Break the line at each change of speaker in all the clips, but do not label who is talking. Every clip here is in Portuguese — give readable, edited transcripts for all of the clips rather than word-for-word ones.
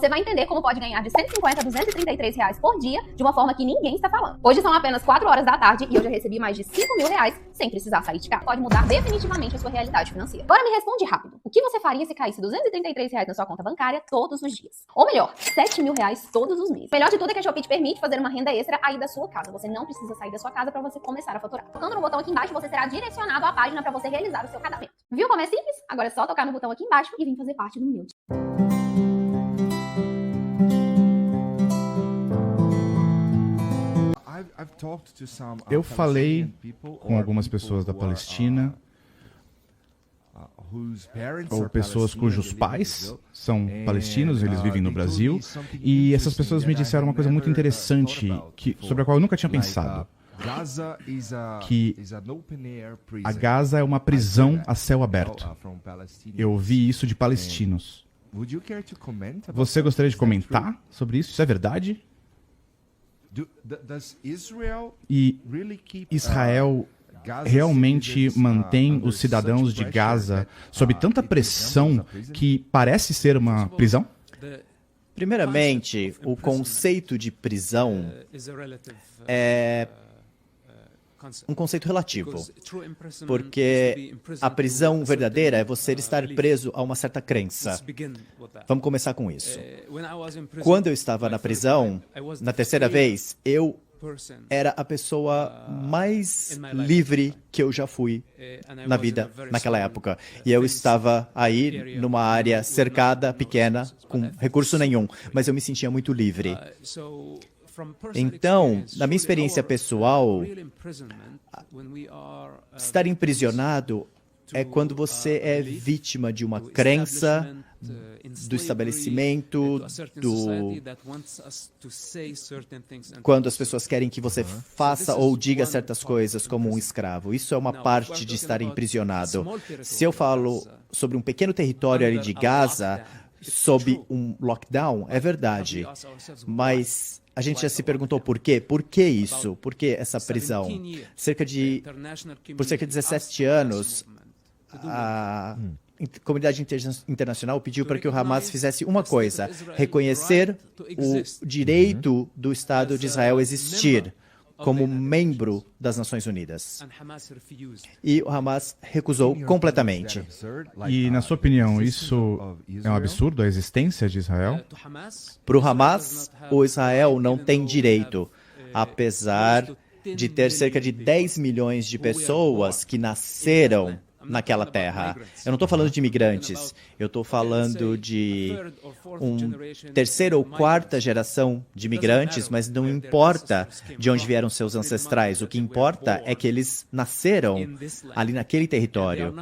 você vai entender como pode ganhar de 150 a 233 reais por dia de uma forma que ninguém está falando. Hoje são apenas 4 horas da tarde e eu já recebi mais de 5 mil reais sem precisar sair de casa. Pode mudar definitivamente a sua realidade financeira. Agora me responde rápido. O que você faria se caísse 233 reais na sua conta bancária todos os dias? Ou melhor, 7 mil reais todos os meses. Melhor de tudo é que a Shopee te permite fazer uma renda extra aí da sua casa. Você não precisa sair da sua casa para você começar a faturar. Tocando no botão aqui embaixo, você será direcionado à página para você realizar o seu cadastro. Viu como é simples? Agora é só tocar no botão aqui embaixo e vir fazer parte do meu time.
Eu falei com algumas pessoas da Palestina, ou pessoas cujos pais são palestinos, eles vivem no Brasil, e essas pessoas me disseram uma coisa muito interessante sobre a qual eu nunca tinha pensado. Que a Gaza é uma prisão a céu aberto. Eu ouvi isso de palestinos. Você gostaria de comentar sobre isso? Isso é verdade? E Israel realmente mantém os cidadãos de Gaza sob tanta pressão que parece ser uma prisão?
Primeiramente, o conceito de prisão é um conceito relativo, porque a prisão verdadeira é você estar preso a uma certa crença. Vamos começar com isso. Quando eu estava na prisão, na terceira vez, eu era a pessoa mais livre que eu já fui na vida naquela época. E eu estava aí numa área cercada, pequena, com recurso nenhum, mas eu me sentia muito livre. Então, na minha experiência pessoal, estar emprisionado é quando você é vítima de uma crença do estabelecimento, quando as pessoas querem que você faça ou diga certas coisas como um escravo. Isso é uma parte de estar emprisionado. Se eu falo sobre um pequeno território ali de Gaza, sob um lockdown, é verdade. Mas a gente já se perguntou por quê? Por que isso? Por que essa prisão? Por cerca de 17 anos, a comunidade internacional pediu para que o Hamas fizesse uma coisa: reconhecer o direito do Estado de Israel existir como membro das Nações Unidas. E o Hamas recusou completamente.
E, na sua opinião, isso é um absurdo, a existência de Israel?
Para o Hamas, o Israel não tem direito, apesar de ter cerca de 10 milhões de pessoas que nasceram naquela terra. Eu não estou falando de imigrantes, eu estou falando de terceira ou quarta geração de imigrantes, mas não importa de onde vieram seus ancestrais. O que importa é que eles nasceram ali naquele território.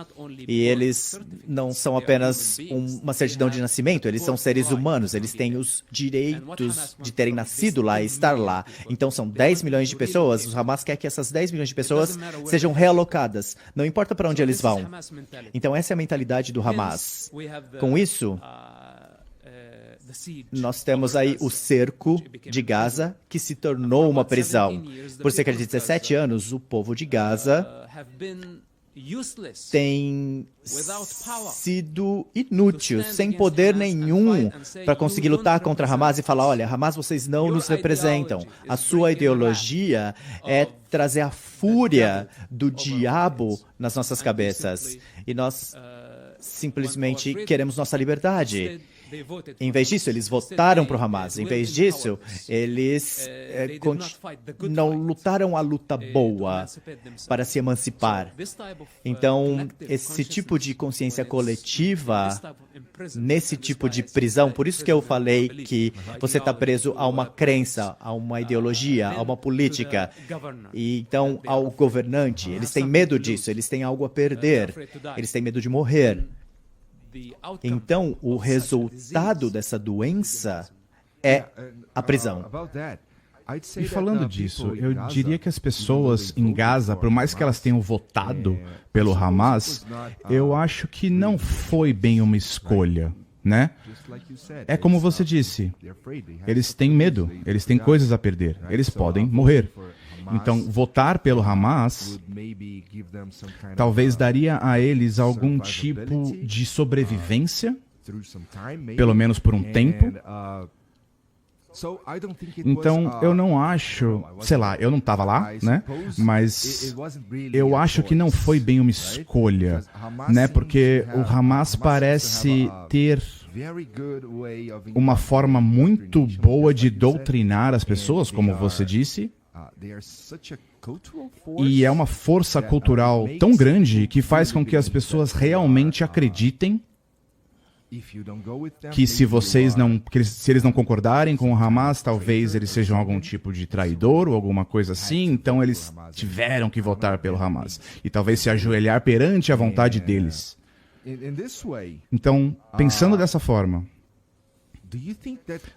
E eles não são apenas uma certidão de nascimento, eles são seres humanos, eles têm os direitos de terem nascido lá e estar lá. Então são 10 milhões de pessoas, o Hamas quer que essas 10 milhões de pessoas sejam realocadas. Não importa para onde eles vão. Então essa é a mentalidade do Hamas. Com isso, nós temos aí o cerco de Gaza, que se tornou uma prisão. Por cerca de 17 anos, o povo de Gaza tem sido inútil, sem poder nenhum para conseguir lutar contra Hamas e falar: olha, Hamas, vocês não nos representam. A sua ideologia é trazer a fúria do diabo nas nossas cabeças. E nós simplesmente queremos nossa liberdade. Em vez disso, eles votaram para o Hamas. Em vez disso, eles não lutaram a luta boa para se emancipar. Então, esse tipo de consciência coletiva, nesse tipo de prisão, por isso que eu falei que você está preso a uma crença, a uma ideologia, a uma política. E então, ao governante, eles têm medo disso, eles têm algo a perder, eles têm medo de morrer. Então, o resultado dessa doença é a prisão.
E falando disso, eu diria que as pessoas em Gaza, por mais que elas tenham votado pelo Hamas, eu acho que não foi bem uma escolha, né? É como você disse, eles têm medo, eles têm coisas a perder, eles podem morrer. Então, votar pelo Hamas talvez daria a eles algum tipo de sobrevivência pelo menos por um tempo. Então, eu não acho, sei lá, eu não estava lá, né? Mas eu acho que não foi bem uma escolha, né? Porque o Hamas parece ter uma forma muito boa de doutrinar as pessoas, como você disse. E é uma força cultural tão grande que faz com que as pessoas realmente acreditem que se eles não concordarem com o Hamas, talvez eles sejam algum tipo de traidor ou alguma coisa assim, então eles tiveram que votar pelo Hamas. E talvez se ajoelhar perante a vontade deles. Então, pensando dessa forma,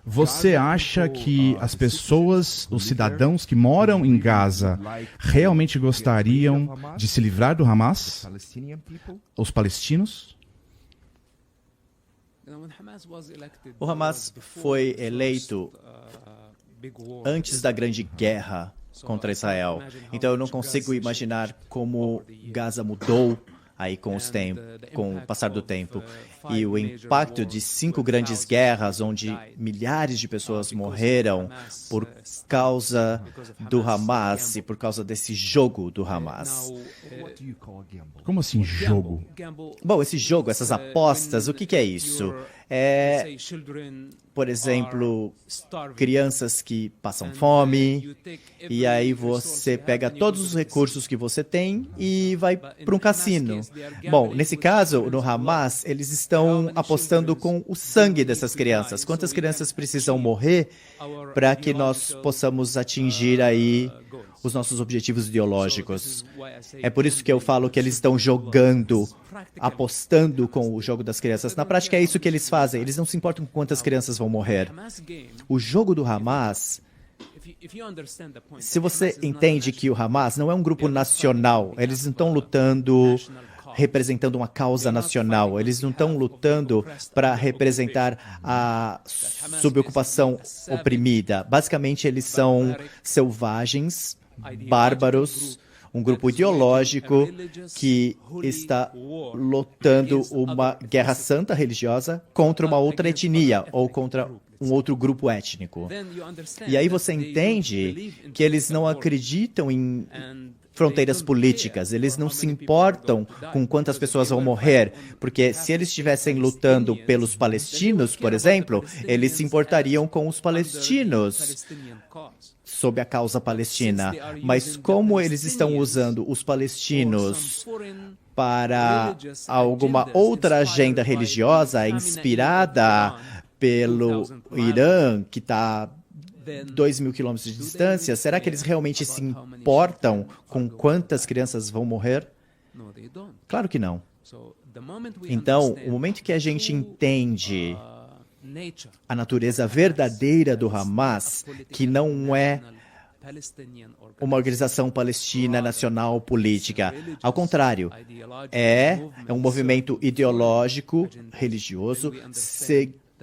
você acha que as pessoas, os cidadãos que moram em Gaza, realmente gostariam de se livrar do Hamas? Os palestinos?
O Hamas foi eleito antes da grande guerra contra Israel. Então eu não consigo imaginar como Gaza mudou aí com o passar do tempo. E o impacto de 5 grandes guerras, onde milhares de pessoas morreram por causa do Hamas e por causa desse jogo do Hamas.
Como assim, jogo?
Bom, esse jogo, essas apostas, o que é isso? É, por exemplo, crianças que passam fome, e aí você pega todos os recursos que você tem e vai para um cassino. Bom, nesse caso, no Hamas, eles estão apostando com o sangue dessas crianças. Quantas crianças precisam morrer para que nós possamos atingir aí os nossos objetivos ideológicos? É por isso que eu falo que eles estão jogando, apostando com o jogo das crianças. Na prática, é isso que eles fazem. Eles não se importam com quantas crianças vão morrer. O jogo do Hamas, se você entende que o Hamas não é um grupo nacional, eles não estão lutando representando uma causa nacional, eles não estão lutando para representar a subocupação oprimida. Basicamente, eles são selvagens, bárbaros, um grupo ideológico que está lutando uma guerra santa religiosa contra uma outra etnia ou contra um outro grupo étnico. E aí você entende que eles não acreditam em fronteiras políticas, eles não se importam com quantas pessoas vão morrer, porque se eles estivessem lutando pelos palestinos, por exemplo, eles se importariam com os palestinos sob a causa palestina. Mas como eles estão usando os palestinos para alguma outra agenda religiosa inspirada pelo Irã, que está 2.000 quilômetros de distância, será que eles realmente se importam com quantas crianças vão morrer? Claro que não. Então, o momento que a gente entende a natureza verdadeira do Hamas, que não é uma organização palestina nacional política. Ao contrário, é um movimento ideológico, religioso,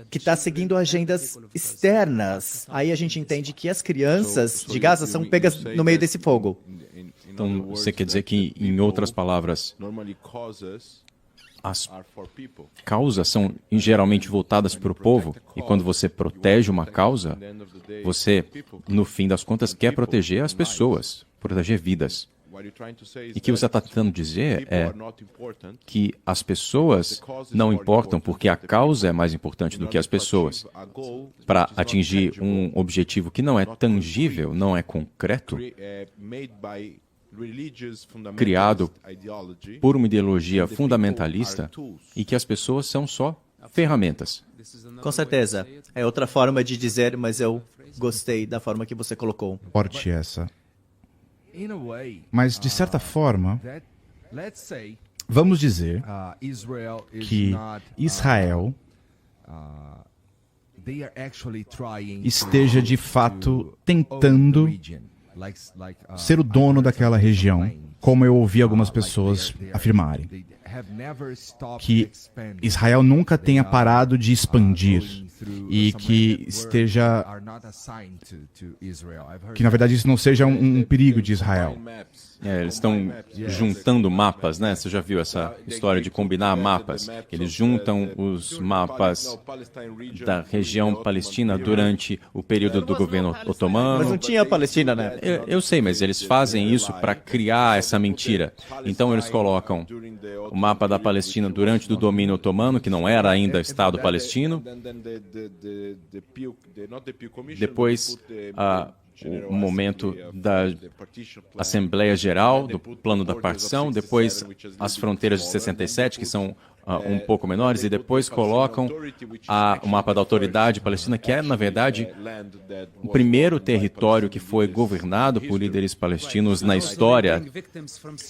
que está seguindo agendas externas. Aí a gente entende que as crianças de Gaza são pegas no meio desse fogo.
Então, você quer dizer que, em outras palavras, as causas são geralmente voltadas para o povo, e quando você protege uma causa, você, no fim das contas, quer proteger as pessoas, proteger vidas. E o que você está tentando dizer é que as pessoas não importam porque a causa é mais importante do que as pessoas. Para atingir um objetivo que não é tangível, não é concreto, criado por uma ideologia fundamentalista e que as pessoas são só ferramentas.
Com certeza. É outra forma de dizer, mas eu gostei da forma que você colocou.
Forte essa. Mas, de certa forma, vamos dizer que Israel esteja de fato tentando ser o dono daquela região, como eu ouvi algumas pessoas afirmarem. que Israel nunca tenha parado de expandir e que na verdade isso não seja um perigo de Israel.
Eles estão juntando mapas, né? Você já viu essa história de combinar mapas? Eles juntam os mapas da região palestina durante o período do governo otomano.
Mas não tinha Palestina, né?
Eu sei, mas eles fazem isso para criar essa mentira. Então eles colocam o mapa da Palestina durante o domínio otomano, que não era ainda Estado palestino. Depois, o momento da Assembleia Geral, do plano da partição, depois as fronteiras de 67, que são um pouco menores, e depois colocam o mapa da Autoridade Palestina, que é, na verdade, o primeiro território que foi governado por líderes palestinos na história.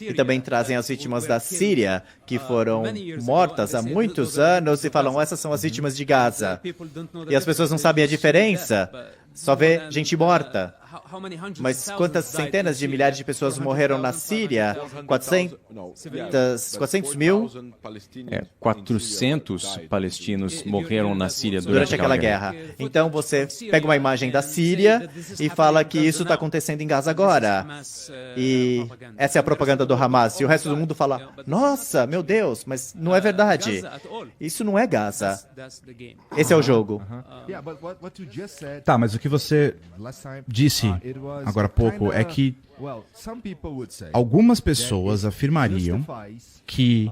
E também trazem as vítimas da Síria, que foram mortas há muitos anos, e falam, essas são as vítimas de Gaza. E as pessoas não sabem a diferença. Só vê gente morta. Mas quantas centenas de milhares de pessoas morreram na Síria? 400 mil?
400 palestinos morreram na Síria
durante aquela guerra. Então você pega uma imagem da Síria e fala que isso está acontecendo em Gaza agora. E essa é a propaganda do Hamas. E o resto do mundo fala, nossa, meu Deus, mas não é verdade. Isso não é Gaza. Esse é o jogo.
Tá, mas o que você disse agora há pouco é que algumas pessoas afirmariam que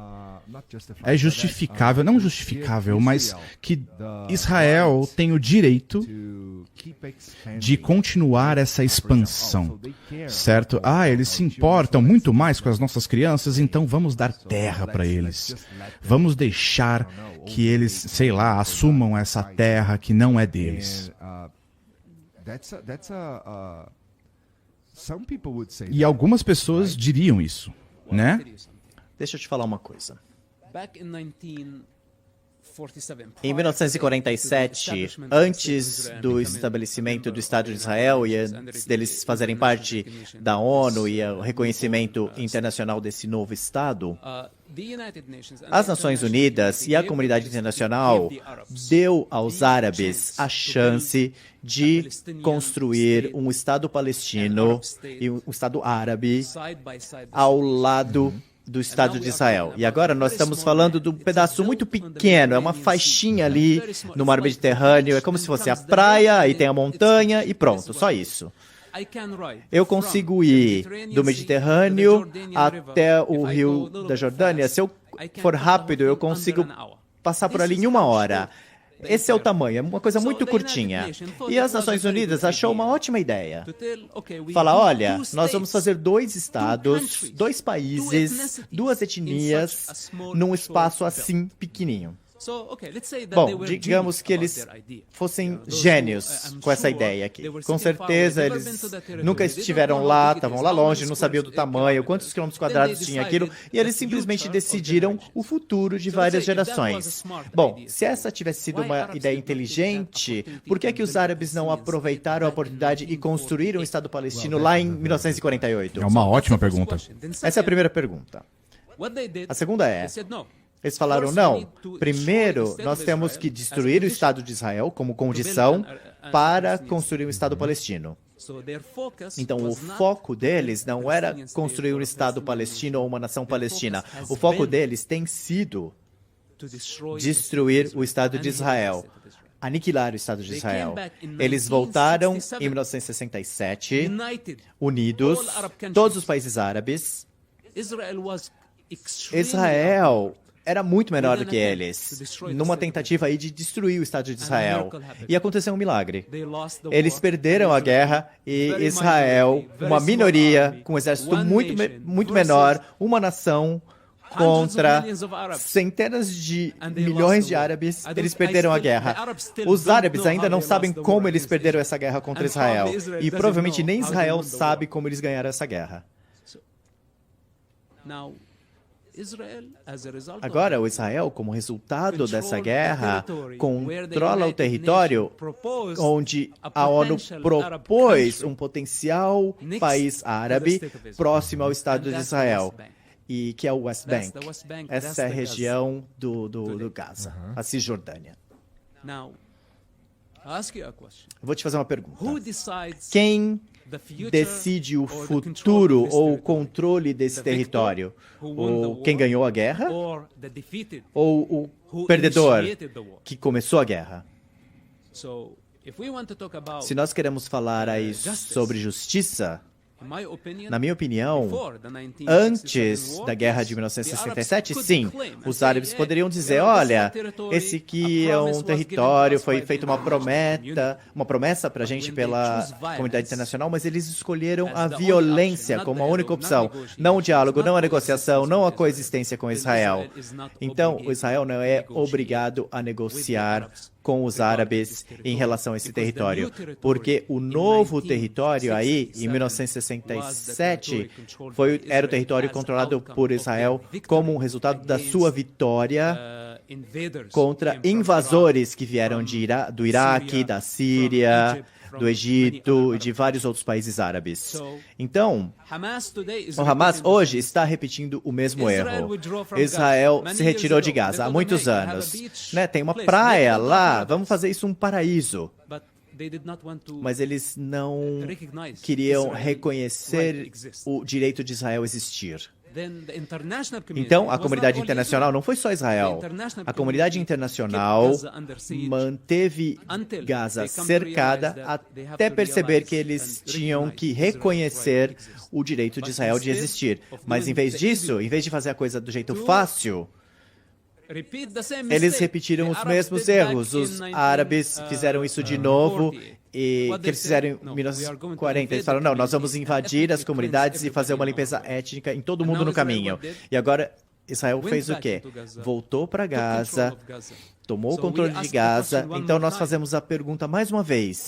é justificável, não justificável, mas que Israel tem o direito de continuar essa expansão, certo? Eles se importam muito mais com as nossas crianças, então vamos dar terra para eles. Vamos deixar que eles, sei lá, assumam essa terra que não é deles. E algumas pessoas diriam isso, né?
Deixa eu te falar uma coisa. Em 1947, antes do estabelecimento do Estado de Israel e antes deles fazerem parte da ONU e o reconhecimento internacional desse novo Estado, as Nações Unidas e a comunidade internacional deu aos árabes a chance de construir um Estado palestino e um Estado árabe ao lado do Estado de Israel. E agora nós estamos falando de um pedaço muito pequeno, é uma faixinha ali no mar Mediterrâneo, é como se fosse a praia, aí tem a montanha e pronto, só isso. Eu consigo ir do Mediterrâneo até o rio da Jordânia. Se eu for rápido, eu consigo passar por ali em 1 hora. Esse é o tamanho, é uma coisa muito curtinha. E as Nações Unidas achou uma ótima ideia. Fala, olha, nós vamos fazer 2 estados, 2 países, 2 etnias, num espaço assim pequenininho. Bom, digamos que eles fossem gênios com essa ideia aqui. Com certeza eles nunca estiveram lá, estavam lá longe, não sabiam do tamanho, quantos quilômetros quadrados tinha aquilo, e eles simplesmente decidiram o futuro de várias gerações. Bom, se essa tivesse sido uma ideia inteligente, por que os árabes não aproveitaram a oportunidade e construíram o Estado palestino lá em 1948?
É uma ótima pergunta.
Essa é a primeira pergunta. A segunda é... Eles falaram, não, primeiro nós temos que destruir o Estado de Israel como condição para construir um Estado palestino. Então, o foco deles não era construir um Estado palestino ou uma nação palestina. O foco deles tem sido destruir o Estado de Israel, aniquilar o Estado de Israel. Eles voltaram em 1967, unidos, todos os países árabes. Israel era muito menor do que eles, numa tentativa aí de destruir o Estado de Israel. E aconteceu um milagre. Eles perderam a guerra e Israel, uma minoria, com um exército muito menor, uma nação contra centenas de milhões de árabes, eles perderam a guerra. Os árabes ainda não sabem como eles perderam essa guerra contra Israel. E provavelmente nem Israel sabe como eles ganharam essa guerra. Agora, o Israel, como resultado dessa guerra, controla o território onde a ONU propôs um potencial país árabe próximo ao Estado de Israel. e que é o West Bank. Essa é a região do Gaza, a Cisjordânia. Vou te fazer uma pergunta. Quem decide o futuro ou o controle desse território? Quem ganhou a guerra ou o perdedor que começou a guerra? Se nós queremos falar aí sobre justiça, na minha opinião, antes da guerra de 1967, sim, os árabes poderiam dizer, olha, esse aqui é um território, foi feita uma promessa para a gente pela comunidade internacional, mas eles escolheram a violência como a única opção. Não o diálogo, não a negociação, não a coexistência com Israel. Então, o Israel não é obrigado a negociar com os árabes em relação a esse território, porque o novo território aí, em 1967, era o território controlado por Israel como um resultado da sua vitória contra invasores que vieram do Iraque, da Síria, do Egito e de vários outros países árabes. Então, o Hamas hoje está repetindo o mesmo erro. Israel se retirou de Gaza há muitos anos. Tem uma praia lá, vamos fazer isso um paraíso. Mas eles não queriam reconhecer o direito de Israel existir. Então, a comunidade internacional não foi só Israel. A comunidade internacional manteve Gaza cercada até perceber que eles tinham que reconhecer o direito de Israel de existir. Mas, em vez disso, em vez de fazer a coisa do jeito fácil, eles repetiram os mesmos erros. Os árabes fizeram isso de novo, e que eles fizeram em 1940. Eles falaram, não, nós vamos invadir as comunidades e fazer uma limpeza étnica em todo mundo no caminho. E agora Israel fez o quê? Voltou para Gaza, tomou o controle de Gaza. Então nós fazemos a pergunta mais uma vez.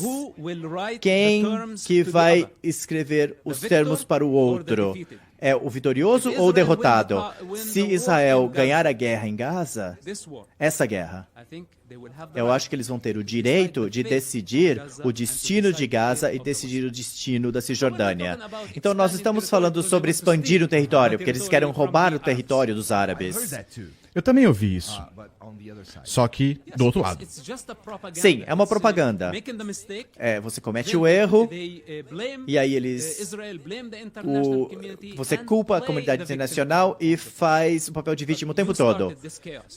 Quem que vai escrever os termos para o outro? É o vitorioso ou o derrotado? Se Israel ganhar a guerra em Gaza, essa guerra, eu acho que eles vão ter o direito de decidir o destino de Gaza e decidir o destino da Cisjordânia. Então nós estamos falando sobre expandir o território, porque eles querem roubar o território dos árabes.
Eu também ouvi isso. Só que do outro lado.
Sim, é uma propaganda. Você comete o erro e aí você culpa a comunidade internacional e faz o papel de vítima o tempo todo.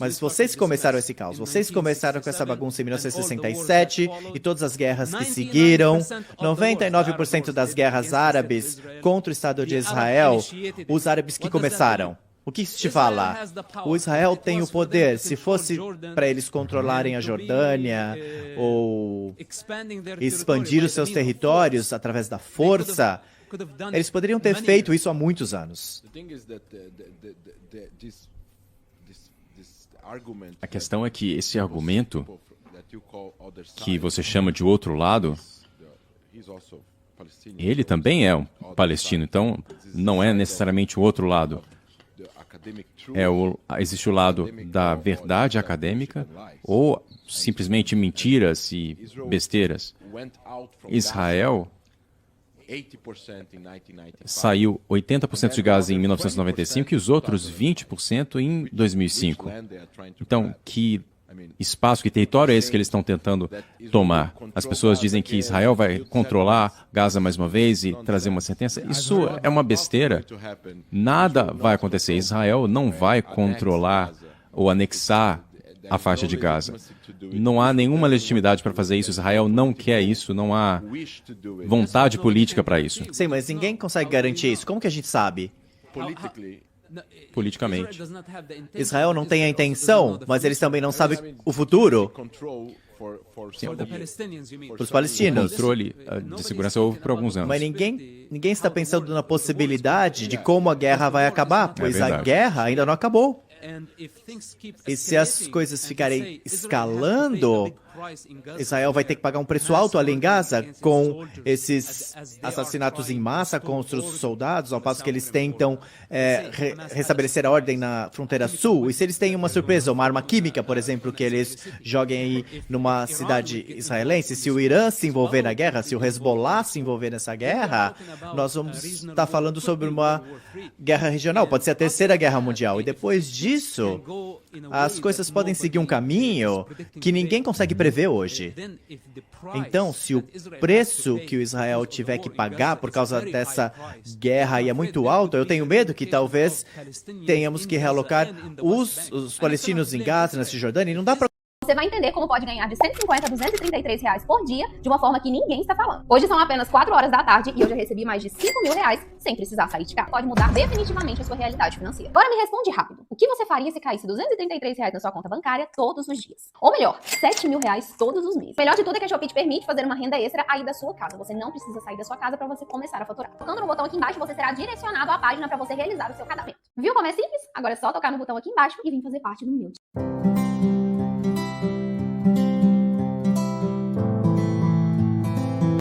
Mas vocês começaram esse caos. Vocês começaram com essa bagunça em 1967 e todas as guerras que seguiram. 99% das guerras árabes contra o Estado de Israel, os árabes que começaram. O que isso te fala? O Israel tem o poder. Se fosse para eles controlarem a Jordânia ou expandir os seus territórios através da força, eles poderiam ter feito isso há muitos anos.
A questão é que esse argumento, que você chama de outro lado, ele também é um palestino, então não é necessariamente o outro lado. Existe o lado da verdade acadêmica ou simplesmente mentiras e besteiras. Israel saiu 80% de Gaza em 1995 e os outros 20% em 2005. Então, que espaço, que território é esse que eles estão tentando tomar? As pessoas dizem que Israel vai controlar Gaza mais uma vez e trazer uma sentença. Isso é uma besteira. Nada vai acontecer. Israel não vai controlar ou anexar a faixa de Gaza. Não há nenhuma legitimidade para fazer isso. Israel não quer isso. Não há vontade política para isso.
Sim, mas ninguém consegue garantir isso. Como que a gente sabe?
Politicamente.
Israel não tem a intenção, mas eles também não sabem o futuro. Para os palestinos.
O controle de segurança houve por alguns anos.
Mas ninguém está pensando na possibilidade de como a guerra vai acabar, pois a guerra ainda não acabou. E se as coisas ficarem escalando, Israel vai ter que pagar um preço alto ali em Gaza com esses assassinatos em massa contra os soldados, ao passo que eles tentam restabelecer a ordem na fronteira sul. E se eles têm uma surpresa, uma arma química, por exemplo, que eles joguem aí numa cidade israelense, se o Irã se envolver na guerra, se o Hezbollah se envolver nessa guerra, nós vamos estar falando sobre uma guerra regional, pode ser a terceira guerra mundial. E depois disso, as coisas podem seguir um caminho que ninguém consegue prever hoje. Então, se o preço que o Israel tiver que pagar por causa dessa guerra aí é muito alto, eu tenho medo que talvez tenhamos que realocar os palestinos em Gaza, na Cisjordânia, e não dá para...
Você vai entender como pode ganhar de 150 a 233 reais por dia de uma forma que ninguém está falando. Hoje são apenas 4 horas da tarde e eu já recebi mais de 5 mil reais sem precisar sair de casa. Pode mudar definitivamente a sua realidade financeira. Agora me responde rápido. O que você faria se caísse 233 reais na sua conta bancária todos os dias? Ou melhor, 7 mil reais todos os meses. Melhor de tudo é que a Shopee te permite fazer uma renda extra aí da sua casa. Você não precisa sair da sua casa para você começar a faturar. Tocando no botão aqui embaixo, você será direcionado à página para você realizar o seu cadastro. Viu como é simples? Agora é só tocar no botão aqui embaixo e vir fazer parte do meu time.